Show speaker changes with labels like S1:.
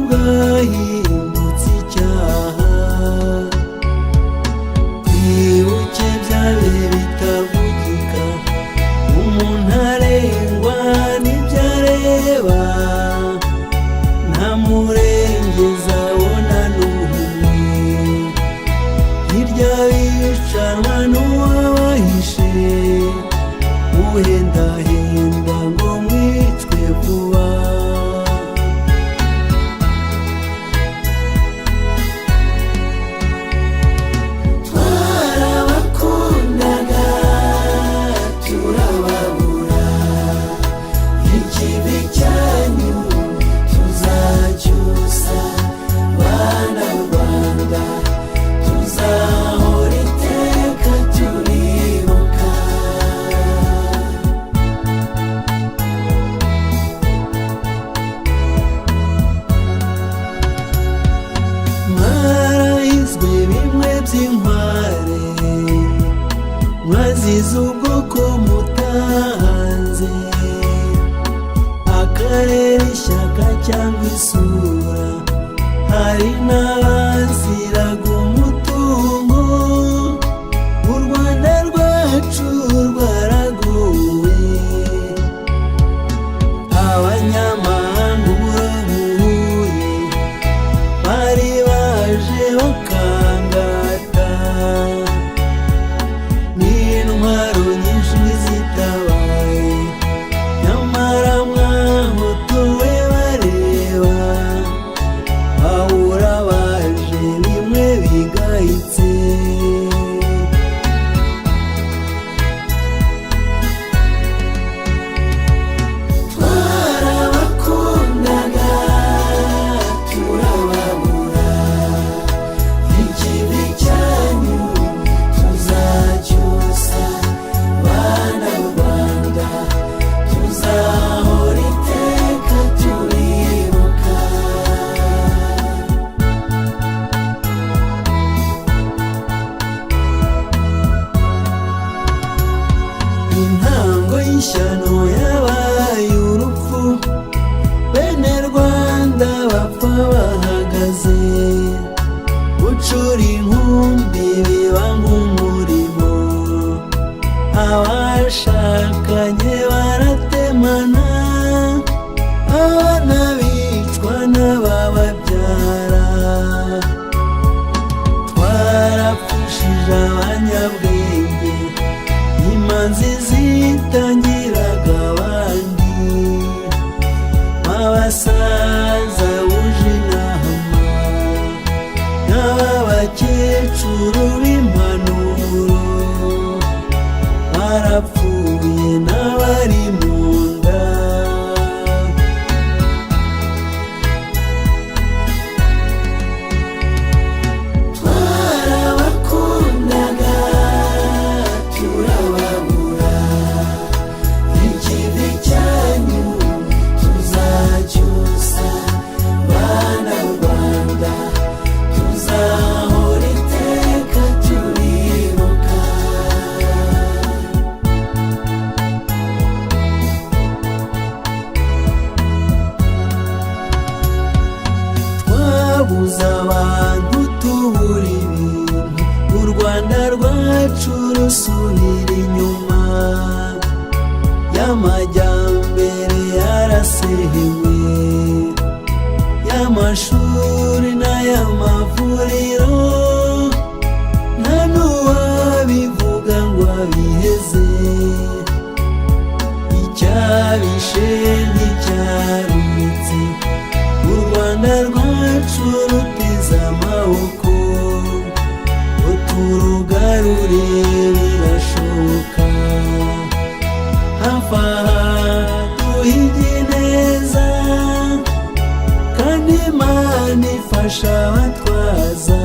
S1: bwahindutse icyaha. Twibuke bya bihe bitavugika, umuntu arengwa n'ibyo areba, nta murengezi abona n'umwe. Hirya bicanwa n'uwabahishe, uhendahenda ngo mwicwe vuba. Twarabakundaga turababura, ikibi cyanyu tuzacyusa. Bana b'u Rwanda tuzahora iteka turibuka. Mwarahizwe bimwe by'inkware, mwazize ubwoko mutahanze, akarere, ishyaka cyangwa isura. Hari n'abaziraga umutungo, u Rwanda rwacu rwaraguwe. Abanyamahanga burabuye bari baje bakangata, n'intwaro nyinshi zitabaye, nyamara mwahotowe bareba. Bahura baje bimwe bigayitse, twarabakundaga turababura, ikibi cyanyu tuzacyusa. Bana b'u Rwanda tuzahora iteka turibuka. Intango y'ishyano yabaye urupfu, bene Rwanda bapfa bahagaze. Gucura inkumbi biba nk'umurimo, abashakanye baratemana, abana bicwa n'abababyara. Twarapfushije abanyabwenge, imanzi zitangiraga abandi. Abasaza buje inama, n'abakecuru b'impanuro, barapfuye n'abari mu nda. Twarabakundaga turababura, ikibi cyanyu tuzacyusa. Bana b'u Rwanda tuzahora iteka turibuka. Twabuze abantu tubura ibintu, u Rwanda rwacu rusubira inyuma. Y'amajyambere yarasehewe, y'amashuri n'ay'amavuriro, nta n'uwabivuga ngo abiheze. Icyabishe nticyarutse, u Rwanda rwacu ruteze amaboko, ngo turugarure birashoboka. Hafi aha duhige neza, kandi Imana ifasha abatwaza.